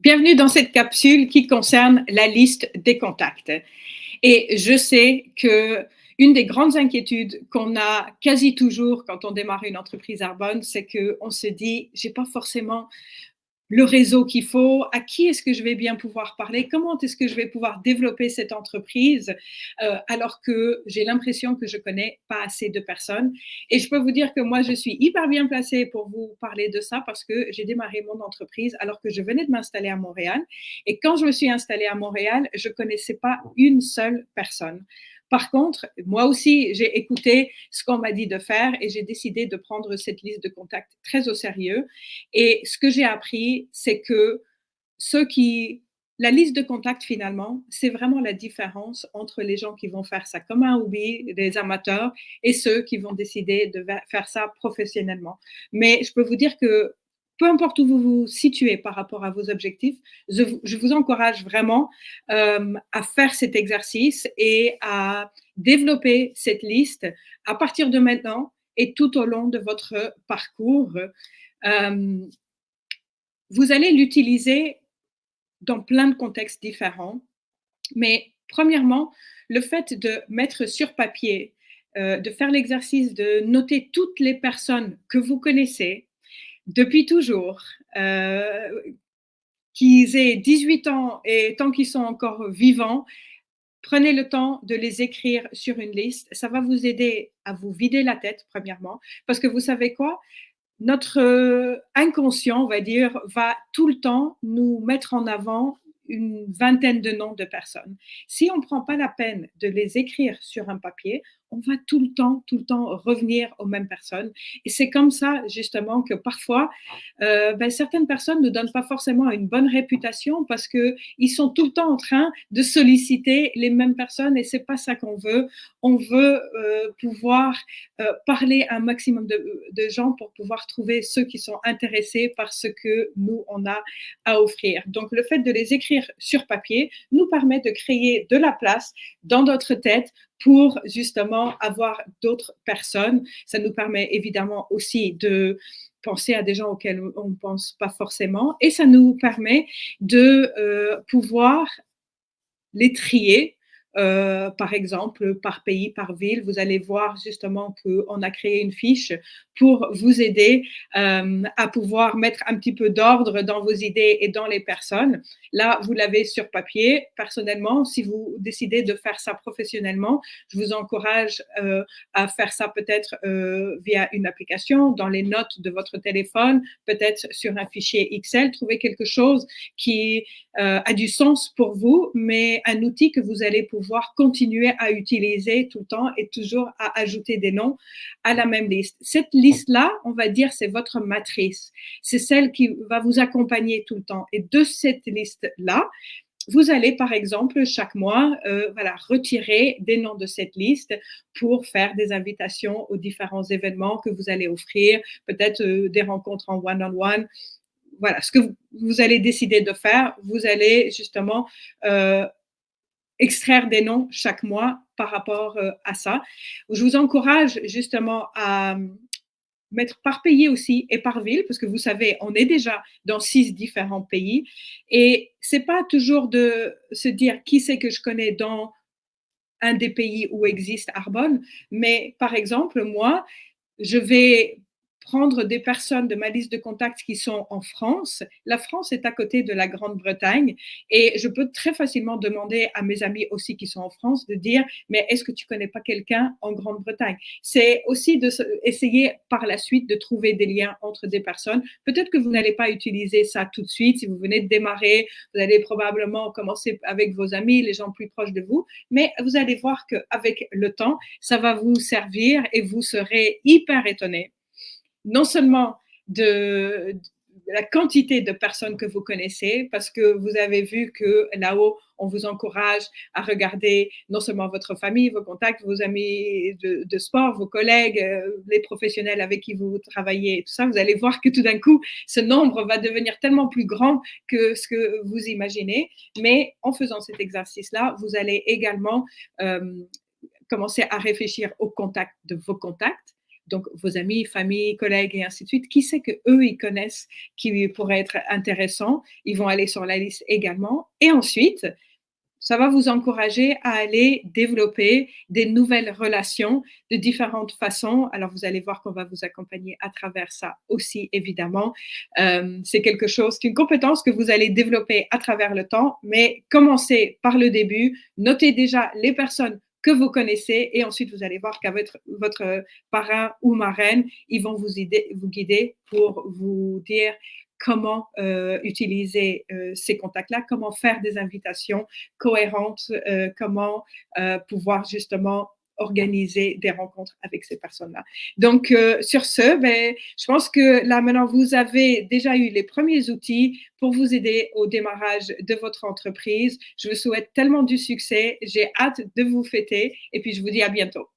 Bienvenue dans cette capsule qui concerne la liste des contacts. Et je sais que une des grandes inquiétudes qu'on a quasi toujours quand on démarre une entreprise Arbonne, c'est qu'on se dit, j'ai pas forcément le réseau qu'il faut, à qui est-ce que je vais bien pouvoir parler, comment est-ce que je vais pouvoir développer cette entreprise, alors que j'ai l'impression que je connais pas assez de personnes. Et je peux vous dire que moi, je suis hyper bien placée pour vous parler de ça parce que j'ai démarré mon entreprise alors que je venais de m'installer à Montréal. Et quand je me suis installée à Montréal, je connaissais pas une seule personne. Par contre, moi aussi, j'ai écouté ce qu'on m'a dit de faire et j'ai décidé de prendre cette liste de contacts très au sérieux. Et ce que j'ai appris, c'est que ceux qui la liste de contacts finalement, c'est vraiment la différence entre les gens qui vont faire ça comme un hobby, des amateurs, et ceux qui vont décider de faire ça professionnellement. Mais je peux vous dire que peu importe où vous vous situez par rapport à vos objectifs, je vous encourage vraiment à faire cet exercice et à développer cette liste à partir de maintenant et tout au long de votre parcours. Euh, Vous allez l'utiliser dans plein de contextes différents, mais premièrement, le fait de mettre sur papier, de faire l'exercice de noter toutes les personnes que vous connaissez depuis toujours, qu'ils aient 18 ans et tant qu'ils sont encore vivants, prenez le temps de les écrire sur une liste. Ça va vous aider à vous vider la tête, premièrement, parce que vous savez quoi? Notre inconscient, on va dire, va tout le temps nous mettre en avant une vingtaine de noms de personnes. Si on ne prend pas la peine de les écrire sur un papier, on va tout le temps revenir aux mêmes personnes. Et c'est comme ça, justement, que parfois, certaines personnes ne donnent pas forcément une bonne réputation parce qu'ils sont tout le temps en train de solliciter les mêmes personnes et c'est pas ça qu'on veut. On veut pouvoir parler à un maximum de gens pour pouvoir trouver ceux qui sont intéressés par ce que nous, on a à offrir. Donc, le fait de les écrire sur papier nous permet de créer de la place dans notre tête pour justement avoir d'autres personnes. Ça nous permet évidemment aussi de penser à des gens auxquels on ne pense pas forcément et ça nous permet de pouvoir les trier. Par exemple, par pays, par ville, vous allez voir justement qu'on a créé une fiche pour vous aider à pouvoir mettre un petit peu d'ordre dans vos idées et dans les personnes. Là, vous l'avez sur papier. Personnellement, si vous décidez de faire ça professionnellement, je vous encourage à faire ça peut-être via une application, dans les notes de votre téléphone, peut-être sur un fichier Excel. Trouvez quelque chose qui a du sens pour vous, mais un outil que vous allez pouvoir continuer à utiliser tout le temps et toujours à ajouter des noms à la même liste. Cette liste-là, on va dire, c'est votre matrice. C'est celle qui va vous accompagner tout le temps. Et de cette liste-là, vous allez, par exemple, chaque mois, retirer des noms de cette liste pour faire des invitations aux différents événements que vous allez offrir, peut-être des rencontres en one-on-one. Voilà, ce que vous allez décider de faire, vous allez justement extraire des noms chaque mois par rapport à ça. Je vous encourage justement à mettre par pays aussi et par ville, parce que vous savez, on est déjà dans 6 différents pays et c'est pas toujours de se dire qui c'est que je connais dans un des pays où existe Arbonne, mais par exemple, moi, je vais prendre des personnes de ma liste de contacts qui sont en France. La France est à côté de la Grande-Bretagne et je peux très facilement demander à mes amis aussi qui sont en France de dire, mais est-ce que tu connais pas quelqu'un en Grande-Bretagne? C'est aussi essayer par la suite de trouver des liens entre des personnes. Peut-être que vous n'allez pas utiliser ça tout de suite. Si vous venez de démarrer, vous allez probablement commencer avec vos amis, les gens plus proches de vous, mais vous allez voir qu'avec le temps, ça va vous servir et vous serez hyper étonné non seulement de la quantité de personnes que vous connaissez, parce que vous avez vu que là-haut, on vous encourage à regarder non seulement votre famille, vos contacts, vos amis de sport, vos collègues, les professionnels avec qui vous travaillez, tout ça, vous allez voir que tout d'un coup, ce nombre va devenir tellement plus grand que ce que vous imaginez. Mais en faisant cet exercice-là, vous allez également commencer à réfléchir aux contacts de vos contacts, Donc, vos amis, famille, collègues et ainsi de suite, qui c'est que eux ils connaissent qui pourrait être intéressant? Ils vont aller sur la liste également. Et ensuite, ça va vous encourager à aller développer des nouvelles relations de différentes façons. Alors, vous allez voir qu'on va vous accompagner à travers ça aussi, évidemment. C'est quelque chose, c'est une compétence que vous allez développer à travers le temps, mais commencez par le début. Notez déjà les personnes que vous connaissez et ensuite vous allez voir qu'avec votre parrain ou marraine, ils vont vous guider pour vous dire comment utiliser ces contacts-là, comment faire des invitations cohérentes, comment pouvoir justement organiser des rencontres avec ces personnes-là. Donc, sur ce, ben, je pense que là, maintenant, vous avez déjà eu les premiers outils pour vous aider au démarrage de votre entreprise. Je vous souhaite tellement du succès. J'ai hâte de vous fêter et puis je vous dis à bientôt.